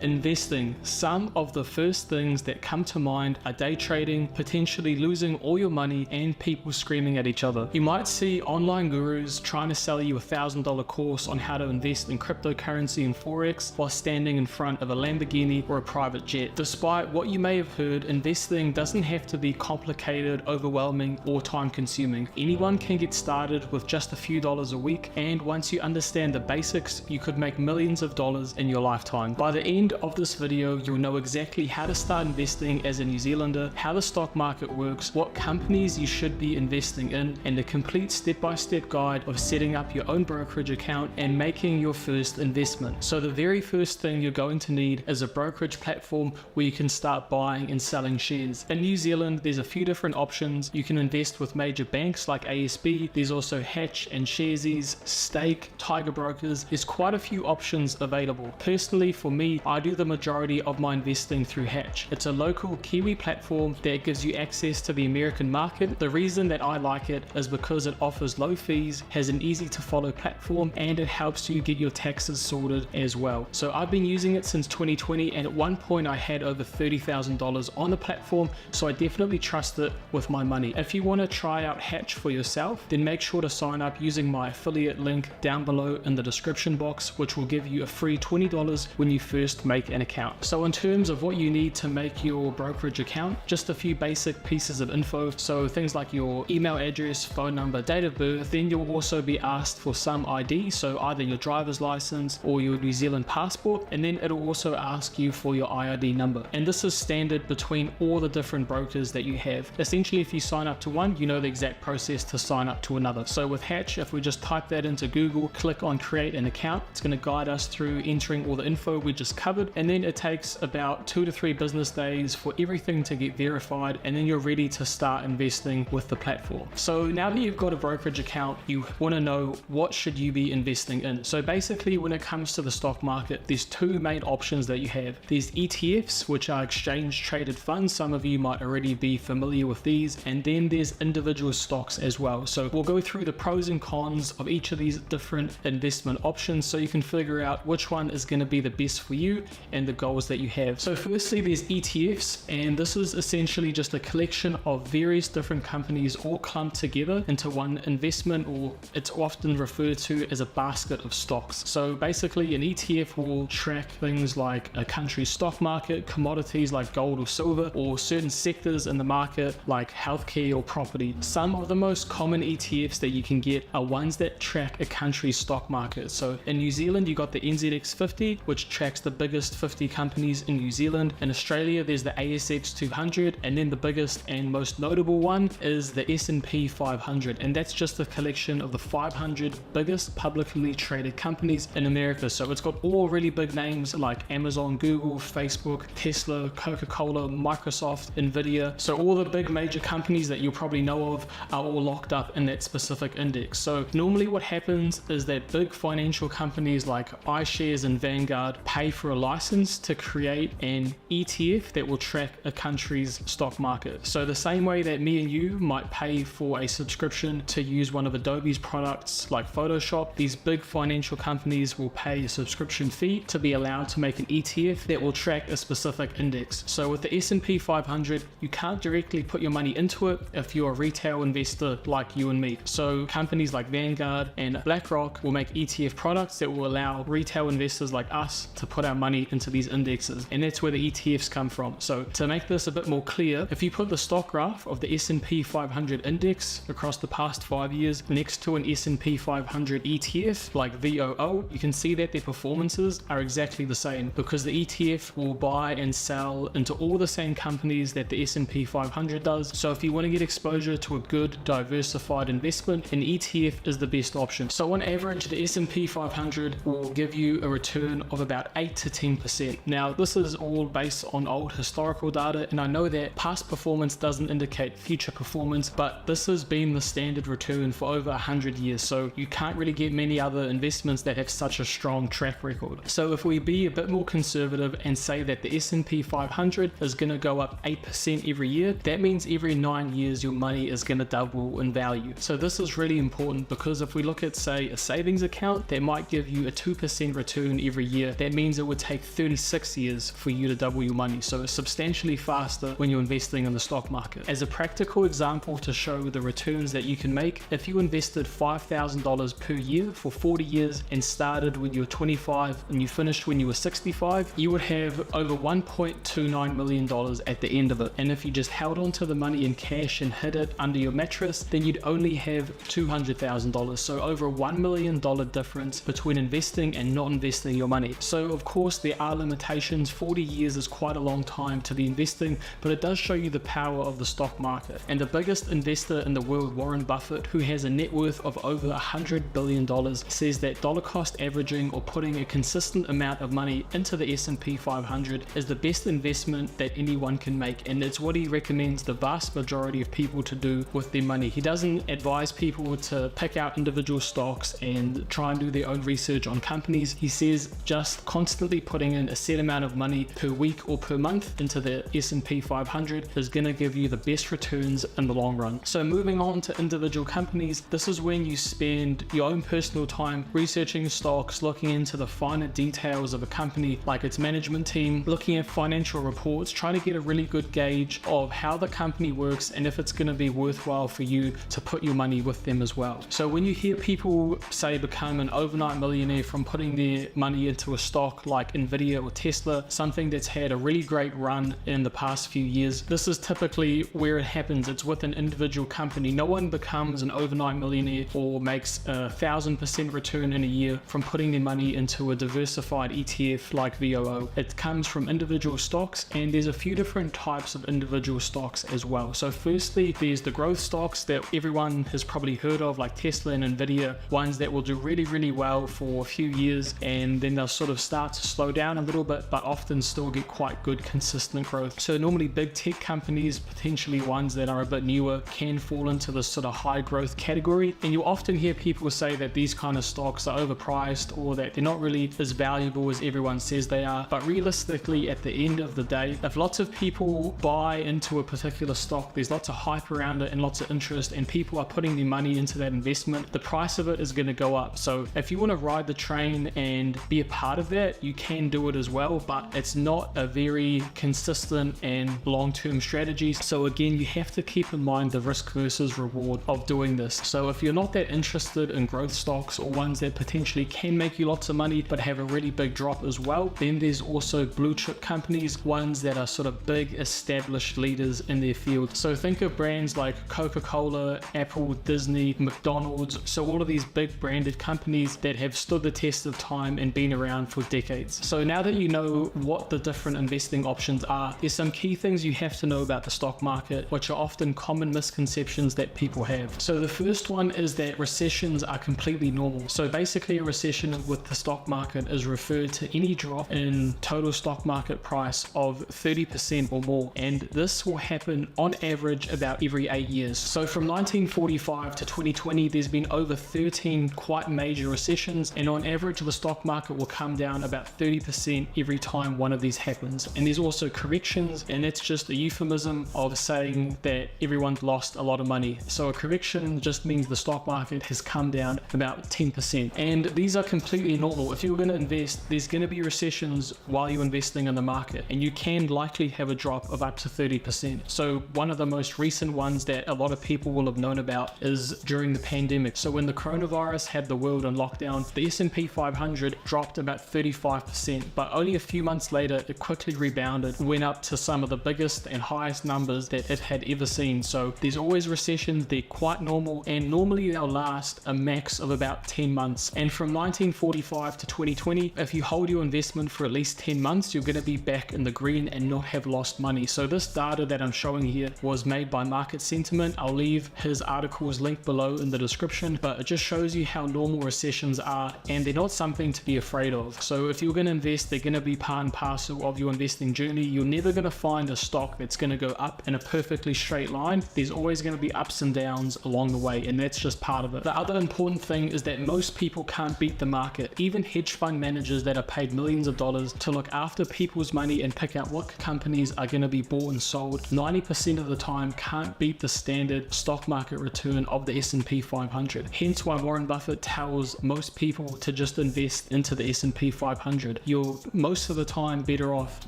Investing. Some of the first things that come to mind are day trading, potentially losing all your money, and people screaming at each other. You might see online gurus trying to sell you $1,000 course on how to invest in cryptocurrency and forex while standing in front of a Lamborghini or a private jet. Despite what you may have heard, investing doesn't have to be complicated, overwhelming, or time consuming. Anyone can get started with just a few dollars a week, and once you understand the basics, you could make millions of dollars in your lifetime. By the end of this video, you'll know exactly how to start investing as a New Zealander, how the stock market works, what companies you should be investing in, and a complete step-by-step guide of setting up your own brokerage account and making your first investment. So the very first thing you're going to need is a brokerage platform where you can start buying and selling shares. In New Zealand, there's a few different options. You can invest with major banks like ASB. There's also Hatch and Sharesies, Stake, Tiger Brokers. There's quite a few options available. Personally, for me, I do the majority of my investing through Hatch. It's a local Kiwi platform that gives you access to the American market. The reason that I like it is because it offers low fees, has an easy to follow platform, and it helps you get your taxes sorted as well. So I've been using it since 2020, and at one point I had over $30,000 on the platform, so I definitely trust it with my money. If you want to try out Hatch for yourself, then make sure to sign up using my affiliate link down below in the description box, which will give you a free $20 when you first make an account. So in terms of what you need to make your brokerage account, just a few basic pieces of info. So things like your email address, phone number, date of birth. Then you'll also be asked for some ID, so either your driver's license or your New Zealand passport, and then it'll also ask you for your IID number. And this is standard between all the different brokers that you have. Essentially, if you sign up to one, you know the exact process to sign up to another. So with Hatch, if we just type that into Google, click on create an account, it's going to guide us through entering all the info we just covered, and then it takes about 2 to 3 business days for everything to get verified, and then you're ready to start investing with the platform. So now that you've got a brokerage account, you want to know what should you be investing in. So basically, when it comes to the stock market, there's 2 main options that you have. There's ETFs, which are exchange traded funds. Some of you might already be familiar with these, and then there's individual stocks as well. So we'll go through the pros and cons of each of these different investment options so you can figure out which one is going to be the best for you and the goals that you have. So firstly, there's ETFs, and this is essentially just a collection of various different companies all clumped together into one investment, or it's often referred to as a basket of stocks. So basically, an ETF will track things like a country's stock market, commodities like gold or silver, or certain sectors in the market like healthcare or property. Some of the most common ETFs that you can get are ones that track a country's stock market. So in New Zealand, you got the NZX 50, which tracks the biggest 50 companies in New Zealand. In Australia, there's the ASX 200, and then the biggest and most notable one is the S&P 500, and that's just a collection of the 500 biggest publicly traded companies in America. So it's got all really big names like Amazon, Google, Facebook, Tesla, Coca-Cola, Microsoft, Nvidia. So all the big major companies that you'll probably know of are all locked up in that specific index. So normally what happens is that big financial companies like iShares and Vanguard pay for a license to create an ETF that will track a country's stock market. So the same way that me and you might pay for a subscription to use one of Adobe's products like Photoshop, these big financial companies will pay a subscription fee to be allowed to make an ETF that will track a specific index. So with the S&P 500, you can't directly put your money into it if you're a retail investor like you and me. So companies like Vanguard and BlackRock will make ETF products that will allow retail investors like us to put our money into these indexes, and that's where the ETFs come from. So to make this a bit more clear, if you put the stock graph of the S&P 500 index across the past 5 years next to an S&P 500 ETF like VOO, you can see that their performances are exactly the same, because the ETF will buy and sell into all the same companies that the S&P 500 does. So if you want to get exposure to a good diversified investment, an ETF is the best option. So on average, the S&P 500 will give you a return of about 8 to 10%. Now this is all based on old historical data, and I know that past performance doesn't indicate future performance, but this has been the standard return for over 100 years, so you can't really get many other investments that have such a strong track record. So if we be a bit more conservative and say that the S&P 500 is going to go up 8% every year, that means every 9 years your money is going to double in value. So this is really important, because if we look at, say, a savings account that might give you a 2% return every year, that means it would take take 36 years for you to double your money. So it's substantially faster when you're investing in the stock market. As a practical example to show the returns that you can make, if you invested $5,000 per year for 40 years and started when you were 25 and you finished when you were 65, you would have over $1.29 million at the end of it. And if you just held on to the money in cash and hid it under your mattress, then you'd only have $200,000. So over a $1 million difference between investing and not investing your money. So of course there are limitations. 40 years is quite a long time to be investing, but it does show you the power of the stock market. And the biggest investor in the world, Warren Buffett, who has a net worth of over $100 billion, says that dollar cost averaging, or putting a consistent amount of money into the S&P 500, is the best investment that anyone can make, and it's what he recommends the vast majority of people to do with their money. He doesn't advise people to pick out individual stocks and try and do their own research on companies. He says just constantly putting in a set amount of money per week or per month into the S&P 500 is going to give you the best returns in the long run. So moving on to individual companies, this is when you spend your own personal time researching stocks, looking into the finer details of a company, like its management team, looking at financial reports, trying to get a really good gauge of how the company works and if it's going to be worthwhile for you to put your money with them as well. So when you hear people say become an overnight millionaire from putting their money into a stock like Nvidia or Tesla, something that's had a really great run in the past few years, this is typically where it happens. It's with an individual company. No one becomes an overnight millionaire or makes 1,000% return in a year from putting their money into a diversified ETF like VOO. It comes from individual stocks, and there's a few different types of individual stocks as well. So firstly, there's the growth stocks that everyone has probably heard of, like Tesla and Nvidia, ones that will do really well for a few years and then they'll sort of start to slow down a little bit, but often still get quite good consistent growth. So normally big tech companies, potentially ones that are a bit newer, can fall into this sort of high growth category. And you often hear people say that these kind of stocks are overpriced or that they're not really as valuable as everyone says they are. But realistically, at the end of the day, if lots of people buy into a particular stock, there's lots of hype around it and lots of interest, and people are putting their money into that investment, the price of it is going to go up. So if you want to ride the train and be a part of that, you can do it as well, but it's not a very consistent and long-term strategy. So again, you have to keep in mind the risk versus reward of doing this. So if you're not that interested in growth stocks or ones that potentially can make you lots of money but have a really big drop as well, then there's also blue chip companies, ones that are sort of big established leaders in their field. So think of brands like Coca-Cola, Apple, Disney, McDonald's. So all of these big branded companies that have stood the test of time and been around for decades. So now that you know what the different investing options are, there's some key things you have to know about the stock market, which are often common misconceptions that people have. So the first one is that recessions are completely normal. So basically a recession with the stock market is referred to any drop in total stock market price of 30% or more, and this will happen on average about every 8 years. So from 1945 to 2020, there's been over 13 quite major recessions, and on average the stock market will come down about 30% every time one of these happens. And there's also corrections, and it's just a euphemism of saying that everyone's lost a lot of money. So a correction just means the stock market has come down about 10%, and these are completely normal. If you're going to invest, there's going to be recessions while you're investing in the market, and you can likely have a drop of up to 30%. So one of the most recent ones that a lot of people will have known about is during the pandemic. So when the coronavirus had the world on lockdown, the S&P 500 dropped about 35%, but only a few months later it quickly rebounded, went up to some of the biggest and highest numbers that it had ever seen. So there's always recessions, they're quite normal, and normally they'll last a max of about 10 months. And from 1945 to 2020, if you hold your investment for at least 10 months, you're going to be back in the green and not have lost money. So this data that I'm showing here was made by Market Sentiment. I'll leave his articles linked below in the description, but it just shows you how normal recessions are, and they're not something to be afraid of. So if you're going to invest, they're going to be part and parcel of your investing journey. You're never going to find a stock that's going to go up in a perfectly straight line. There's always going to be ups and downs along the way, and that's just part of it. The other important thing is that most people can't beat the market. Even hedge fund managers that are paid millions of dollars to look after people's money and pick out what companies are going to be bought and sold, 90% of the time can't beat the standard stock market return of the S&P 500. Hence why Warren Buffett tells most people to just invest into the S&P 500. you're most of the time better off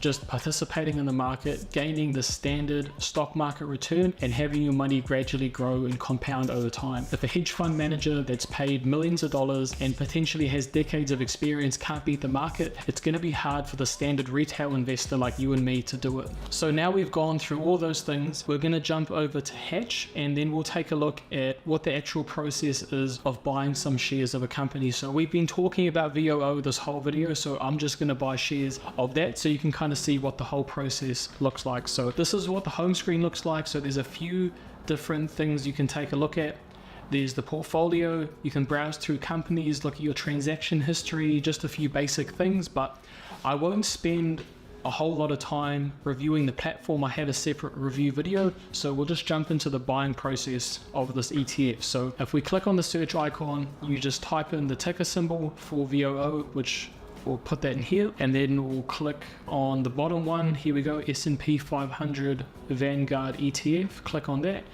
just participating in the market, gaining the standard stock market return, and having your money gradually grow and compound over time. If a hedge fund manager that's paid millions of dollars and potentially has decades of experience can't beat the market, it's going to be hard for the standard retail investor like you and me to do it. So now we've gone through all those things, we're going to jump over to Hatch, and then we'll take a look at what the actual process is of buying some shares of a company. So we've been talking about VOO this whole video, so I'm just going to buy shares of that so you can kind of see what the whole process looks like. So this is what the home screen looks like. So there's a few different things you can take a look at. There's the portfolio, you can browse through companies, look at your transaction history, just a few basic things, but I won't spend a whole lot of time reviewing the platform. I have a separate review video, so we'll just jump into the buying process of this ETF. So if we click on the search icon, you just type in the ticker symbol for VOO, which we'll put that in here, and then we'll click on the bottom one. Here we go, S&P 500 Vanguard ETF. Click on that,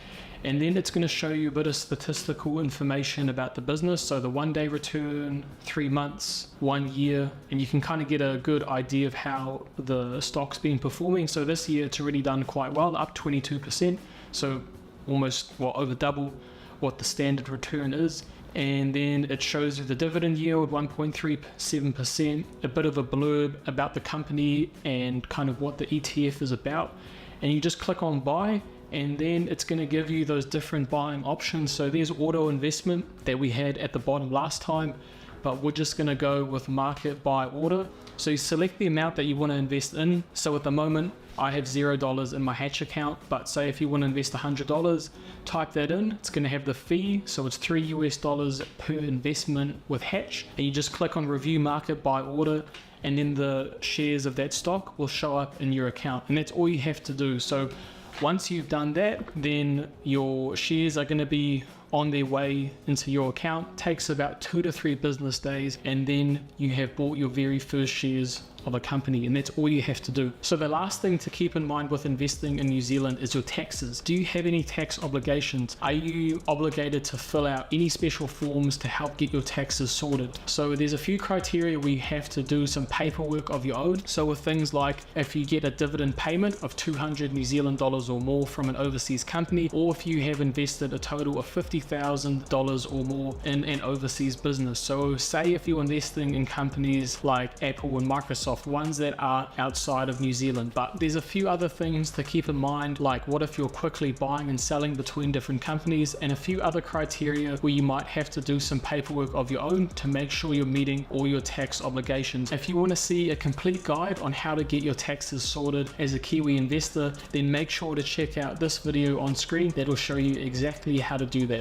and then it's going to show you a bit of statistical information about the business. So the 1 day return, 3 months, 1 year, and you can kind of get a good idea of how the stock's been performing. So this year it's already done quite well, up 22%, so almost over double what the standard return is. And then it shows you the dividend yield, 1.37%, a bit of a blurb about the company and kind of what the ETF is about, and you just click on buy, and then it's going to give you those different buying options. So there's auto investment that we had at the bottom last time, but we're just going to go with market buy order. So you select the amount that you want to invest in. So at the moment I have $0 in my Hatch account, but say if you want to invest $100, type that in. It's going to have the fee, so it's $3 per investment with Hatch, and you just click on review market buy order, and then the shares of that stock will show up in your account, and that's all you have to do. So once you've done that, then your shares are going to be on their way into your account. Takes about 2 to 3 business days, and then you have bought your very first shares of a company, and that's all you have to do. So the last thing to keep in mind with investing in New Zealand is your taxes. Do you have any tax obligations? Are you obligated to fill out any special forms to help get your taxes sorted? So there's a few criteria where you have to do some paperwork of your own. So with things like if you get a dividend payment of 200 New Zealand dollars or more from an overseas company, or if you have invested a total of $50,000 or more in an overseas business. So say if you're investing in companies like Apple and Microsoft, ones that are outside of New Zealand. But there's a few other things to keep in mind, like what if you're quickly buying and selling between different companies, and a few other criteria where you might have to do some paperwork of your own to make sure you're meeting all your tax obligations. If you want to see a complete guide on how to get your taxes sorted as a Kiwi investor, then make sure to check out this video on screen. That'll show you exactly how to do that.